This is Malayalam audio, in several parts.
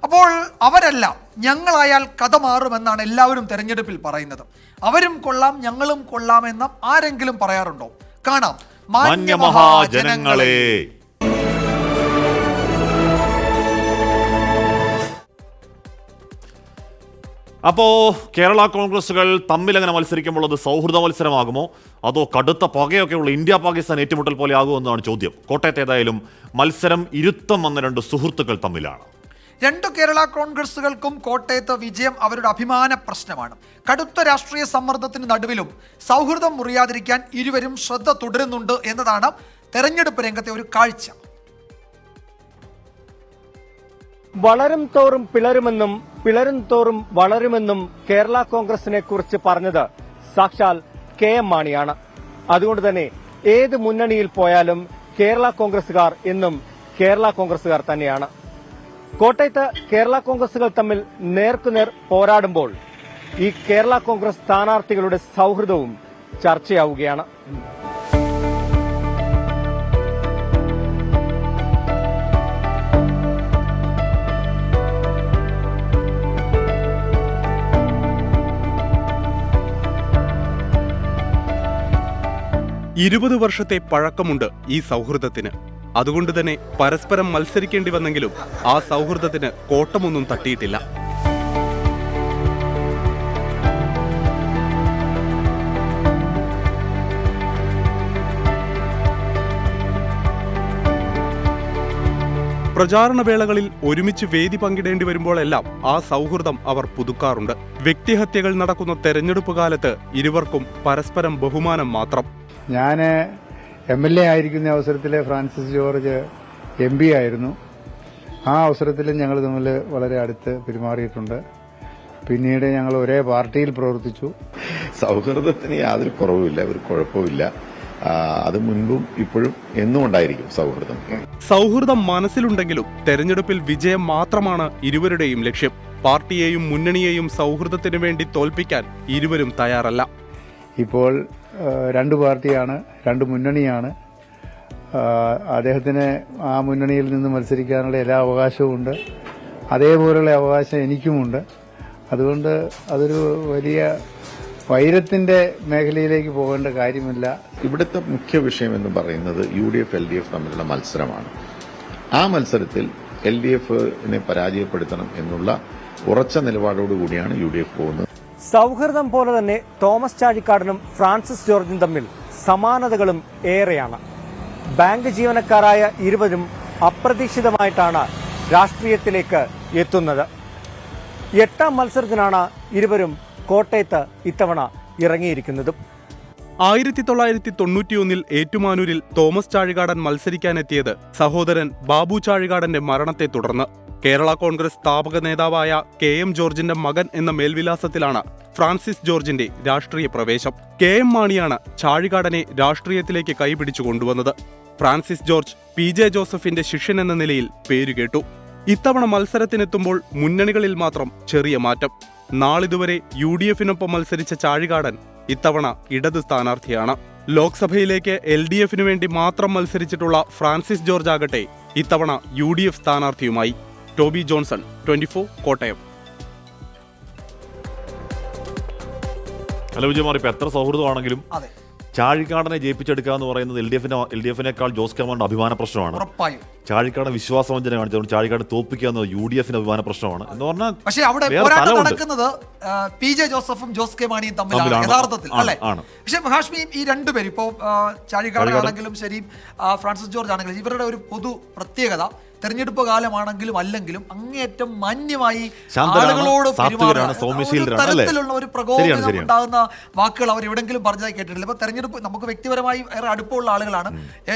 അപ്പോൾ അവരല്ല, ഞങ്ങളായാൽ കഥ മാറുമെന്നാണ് എല്ലാവരും തെരഞ്ഞെടുപ്പിൽ പറയുന്നത്. അവരും കൊള്ളാം ഞങ്ങളും കൊള്ളാമെന്ന് ആരെങ്കിലും പറയാറുണ്ടോ? കാണാം. മാന്യമഹാജനങ്ങളെ, അപ്പോ കേരള കോൺഗ്രസുകൾ തമ്മിൽ അങ്ങനെ മത്സരിക്കുമ്പോൾ അത് സൗഹൃദ മത്സരമാകുമോ അതോ കടുത്ത പകയൊക്കെയുള്ള ഇന്ത്യ പാകിസ്ഥാൻ ഏറ്റുമുട്ടൽ പോലെ ആകുമെന്നാണ് ചോദ്യം. കോട്ടയത്ത് ഏതായാലും മത്സരം ഇരുത്തം വന്ന രണ്ട് സുഹൃത്തുക്കൾ തമ്മിലാണ്. രണ്ടു കേരള കോൺഗ്രസുകൾക്കും കോട്ടയത്ത് വിജയം അവരുടെ അഭിമാന പ്രശ്നമാണ്. കടുത്ത രാഷ്ട്രീയ സമ്മർദ്ദത്തിന് നടുവിലും സൗഹൃദം മുറിയാതിരിക്കാൻ ഇരുവരും ശ്രദ്ധ തുടരുന്നുണ്ട് എന്നതാണ് തെരഞ്ഞെടുപ്പ് രംഗത്തെ ഒരു കാഴ്ച. വളരും തോറും പിളരുമെന്നും പിളരും തോറും വളരുമെന്നും കേരള കോൺഗ്രസിനെ കുറിച്ച് പറഞ്ഞത് സാക്ഷാൽ KM മാണിയാണ്. അതുകൊണ്ട് തന്നെ ഏത് മുന്നണിയിൽ പോയാലും കേരള കോൺഗ്രസുകാർ എന്നും കേരള കോൺഗ്രസുകാർ തന്നെയാണ്. കോട്ടയത്ത് കേരള കോൺഗ്രസുകൾ തമ്മിൽ നേർക്കുനേർ പോരാടുമ്പോൾ ഈ കേരള കോൺഗ്രസ് സ്ഥാനാർത്ഥികളുടെ സൗഹൃദവും ചർച്ചയാവുകയാണ്. ഇരുപത് വർഷത്തെ പഴക്കമുണ്ട് ഈ സൗഹൃദത്തിന്. അതുകൊണ്ട് തന്നെ പരസ്പരം മത്സരിക്കേണ്ടി വന്നെങ്കിലും ആ സൗഹൃദത്തിന് കോട്ടമൊന്നും തട്ടിയിട്ടില്ല. പ്രചാരണവേളകളിൽ ഒരുമിച്ച് വേദി പങ്കിടേണ്ടി വരുമ്പോഴെല്ലാം ആ സൗഹൃദം അവർ പുതുക്കാറുണ്ട്. വ്യക്തിഹത്യകൾ നടക്കുന്ന തെരഞ്ഞെടുപ്പ് കാലത്ത് ഇരുവർക്കും പരസ്പരം ബഹുമാനം മാത്രം. ഞാൻ MLA ആയിരിക്കുന്ന അവസരത്തിൽ ഫ്രാൻസിസ് ജോർജ് MP ആയിരുന്നു. ആ അവസരത്തിലും ഞങ്ങൾ തമ്മിൽ വളരെ അടുത്ത് പെരുമാറിയിട്ടുണ്ട്. പിന്നീട് ഞങ്ങൾ ഒരേ പാർട്ടിയിൽ പ്രവർത്തിച്ചു. സൗഹൃദത്തിന് യാതൊരു കുറവുമില്ല, ഒരു കുഴപ്പമില്ല. അത് മുൻപും ഇപ്പോഴും എന്നും ഉണ്ടായിരിക്കും സൗഹൃദം. സൗഹൃദം മനസ്സിലുണ്ടെങ്കിലും തെരഞ്ഞെടുപ്പിൽ വിജയം മാത്രമാണ് ഇരുവരുടെയും ലക്ഷ്യം. പാർട്ടിയെയും മുന്നണിയെയും സൗഹൃദത്തിനു വേണ്ടി തോൽപ്പിക്കാൻ ഇരുവരും തയ്യാറല്ല. ഇപ്പോൾ രണ്ട് പാർട്ടിയാണ്, രണ്ട് മുന്നണിയാണ്. അദ്ദേഹത്തിന് ആ മുന്നണിയിൽ നിന്ന് മത്സരിക്കാനുള്ള എല്ലാ അവകാശവും ഉണ്ട്. അതേപോലെയുള്ള അവകാശം എനിക്കുമുണ്ട്. അതുകൊണ്ട് അതൊരു വലിയ വൈരത്തിന്റെ മേഖലയിലേക്ക് പോകേണ്ട കാര്യമില്ല. ഇവിടുത്തെ മുഖ്യ വിഷയം എന്ന് പറയുന്നത് UDF LDF തമ്മിലുള്ള മത്സരമാണ്. ആ മത്സരത്തിൽ LDFനെ പരാജയപ്പെടുത്തണം എന്നുള്ള ഉറച്ച നിലപാടോടുകൂടിയാണ് UDF പോകുന്നത്. സൗഹൃദം പോലെ തന്നെ തോമസ് ചാഴിക്കാടനും ഫ്രാൻസിസ് ജോർജും തമ്മിൽ സമാനതകളും ഏറെയാണ്. ബാങ്ക് ജീവനക്കാരായ ഇരുവരും അപ്രതീക്ഷിതമായിട്ടാണ് രാഷ്ട്രീയത്തിലേക്ക് എത്തുന്നത്. 8ാം മത്സരത്തിനാണ് ഇരുവരും കോട്ടയത്ത് ഇത്തവണ ഇറങ്ങിയിരിക്കുന്നതും. 1991 ഏറ്റുമാനൂരിൽ തോമസ് ചാഴികാടൻ മത്സരിക്കാനെത്തിയത് സഹോദരൻ ബാബു ചാഴികാടന്റെ മരണത്തെ തുടർന്ന്. കേരള കോൺഗ്രസ് സ്ഥാപക നേതാവായ KM ജോർജിന്റെ മകൻ എന്ന മേൽവിലാസത്തിലാണ് ഫ്രാൻസിസ് ജോർജിന്റെ രാഷ്ട്രീയ പ്രവേശം. KM മാണിയാണ് ചാഴികാടനെ രാഷ്ട്രീയത്തിലേക്ക് കൈപിടിച്ചു കൊണ്ടുവന്നത്. ഫ്രാൻസിസ് ജോർജ് PJ ജോസഫിന്റെ ശിഷ്യനെന്ന നിലയിൽ പേരുകേട്ടു. ഇത്തവണ മത്സരത്തിനെത്തുമ്പോൾ മുന്നണികളിൽ മാത്രം ചെറിയ മാറ്റം. നാളിതുവരെ UDFനൊപ്പം മത്സരിച്ച ചാഴികാടൻ ഇത്തവണ ഇടത് സ്ഥാനാർത്ഥിയാണ്. ലോക്സഭയിലേക്ക് LDFനു വേണ്ടി മാത്രം മത്സരിച്ചിട്ടുള്ള ഫ്രാൻസിസ് ജോർജ് ആകട്ടെ ഇത്തവണ UDF സ്ഥാനാർത്ഥിയുമായി. Toby Johnson, 24 Kottayam. അല്ല വിജയമാർ, ഇപ്പൊ എത്ര സൗഹൃദമാണെങ്കിലും ചാഴിക്കാടനെ ജയിപ്പിച്ചെടുക്കുക എന്ന് പറയുന്നത് LDFനേക്കാൾ ജോസ് കെ മാണിയുടെ അഭിമാന പ്രശ്നമാണ്. ചാഴിക്കാടൻ വിശ്വാസവഞ്ചന കാണിച്ചതുകൊണ്ട് ചാഴിക്കാട് തോൽപ്പിക്കുക എന്നത് UDFന്റെ അഭിമാന പ്രശ്നമാണ് എന്ന് പറഞ്ഞാൽ. പക്ഷേ അവിടെ പോരാട്ടം നടക്കുന്നത് PJ ജോസഫും ജോസ് കെ മാണിയും തമ്മിലാണ് യഥാർത്ഥത്തിൽ, അല്ലേ? പക്ഷേ ഹാഷ്മി, ഈ രണ്ടുപേരും ഇപ്പോൾ ചാഴിക്കാടനാണെങ്കിലും ശരി, ഫ്രാൻസിസ് ജോർജ് ആണെങ്കിലും ഇവരുടെ ഒരു പൊതു പ്രത്യേകത തെരഞ്ഞെടുപ്പ് കാലമാണെങ്കിലും അല്ലെങ്കിലും അങ്ങേയറ്റം മാന്യമായി ആളുകളോട് തരത്തിലുള്ള ഒരു പ്രകോപനം ഉണ്ടാകുന്ന വാക്കുകൾ അവർ എവിടെങ്കിലും പറഞ്ഞതായി കേട്ടിട്ടില്ല. ഇപ്പൊ തെരഞ്ഞെടുപ്പ് നമുക്ക് വ്യക്തിപരമായി ഏറെ അടുപ്പമുള്ള ആളുകളാണ്.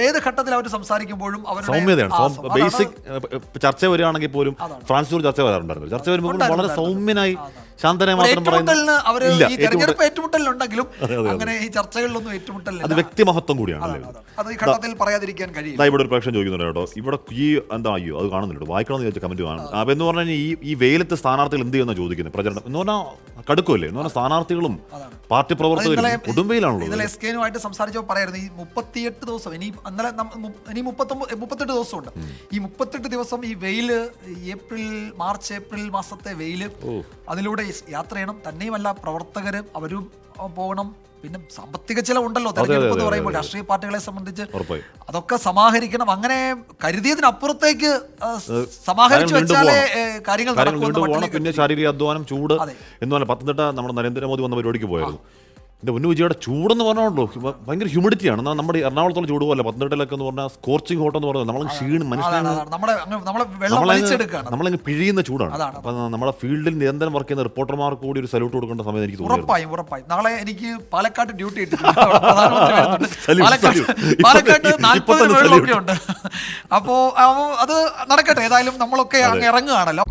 ഏത് ഘട്ടത്തിൽ അവർ സംസാരിക്കുമ്പോഴും ബേസിക് ചർച്ച വരികയാണെങ്കിൽ പോലും ഫ്രാൻസിസ് ചർച്ച വരാറുണ്ടായിരുന്നു. ചർച്ച വരുമ്പോൾ വളരെ സൗമ്യനായി ശാന്തനെ മാത്രം ഏറ്റുമുട്ടലിന് അവര് ഇല്ല, ഈ തെരഞ്ഞെടുപ്പ് ഏറ്റുമുട്ടലിനുണ്ടെങ്കിലും അങ്ങനെ ഈ ചർച്ചകളിലൊന്നും ഏറ്റുമുട്ടലില്ല. അത് വ്യക്തിമഹത്വം കൂടിയാണ്. അത് ഈ ഘട്ടത്തിൽ പറയാതിരിക്കാൻ കഴിയില്ല. ഇവിടെ ഒരു പ്രേക്ഷകൻ ചോദിക്കുന്നുണ്ട് കേട്ടോ, ഇവിടെ ഈ എന്താ അയ്യോ അത് കാണുന്നുണ്ട്, വായിക്കണമെന്ന് ചോദിച്ച കമന്റ് കാണും. അപ്പൊ എന്ന് പറഞ്ഞാൽ ഈ വെയിലത്തെ സ്ഥാനാർത്ഥികൾ എന്ത് ചെയ്യുന്ന ചോദിക്കുന്നത്, പ്രചരണം എന്ന് പറഞ്ഞാൽ കടുക്കുമല്ലേ എന്ന് പറഞ്ഞാൽ സ്ഥാനാർത്ഥികളും പാർട്ടി പ്രവർത്തകരും കൊടുമ്പയിലാണല്ലോ. ഇന്നലെ SKനുമായിട്ട് സംസാരിച്ചപ്പോൾ പറയായിരുന്നു ഈ 38 ദിവസം ഇനി 38 ദിവസമുണ്ട്. ഈ 38 ദിവസം ഈ വെയില്, മാർച്ച് ഏപ്രിൽ മാസത്തെ വെയില്, അതിലൂടെ യാത്ര ചെയ്യണം. തന്നെയുമല്ല പ്രവർത്തകര് അവരും പോകണം. പിന്നെ സാമ്പത്തിക ചെലവുണ്ടല്ലോ തെരഞ്ഞെടുപ്പ് എന്ന് പറയുമ്പോൾ രാഷ്ട്രീയ പാർട്ടികളെ സംബന്ധിച്ച് അതൊക്കെ സമാഹരിക്കണം. അങ്ങനെ കരുതിയതിനപ്പുറത്തേക്ക് സമാഹരിച്ചു വെച്ചാലേ കാര്യങ്ങൾ നടക്കും. പിന്നെ ശാരീരിക അധ്വാനം, ചൂട് എന്ന് പറഞ്ഞാൽ പത്തനംതിട്ട നമ്മുടെ നരേന്ദ്രമോദി വന്ന പരിപാടിക്ക് പോയായിരുന്നു. എൻ്റെ പൊന്നു വിജയുടെ ചൂടെന്ന് പറഞ്ഞാണല്ലോ ഭയങ്കര ഹ്യൂമിഡിറ്റിയാണ്. നമ്മുടെ എറണാകുളത്തുള്ള ചൂട് പോലെ പത്തനംതിട്ടയിലൊക്കെ എന്ന് പറഞ്ഞാൽ സ്കോർച്ചിങ് ഹോട്ട് എന്ന് പറഞ്ഞാൽ നമ്മൾ ക്ഷീണം, നമ്മളങ്ങ് പിഴിയുന്ന ചൂടാണ്. അപ്പം നമ്മുടെ ഫീൽഡിൽ നിരന്തരം വർക്ക് ചെയ്യുന്ന റിപ്പോർട്ടർമാർക്ക് കൂടി ഒരു സല്യൂട്ട് കൊടുക്കേണ്ട സമയം എനിക്ക് തോന്നുന്നു. ഉറപ്പായും നാളെ എനിക്ക് പാലക്കാട് ഡ്യൂട്ടി ഇട്ടിട്ടുണ്ട്. പാലക്കാട് 40 ഉണ്ട്. അപ്പോ അത് നടക്കട്ടെ. ഏതായാലും നമ്മളൊക്കെ അങ്ങ് ഇറങ്ങുകയാണല്ലോ.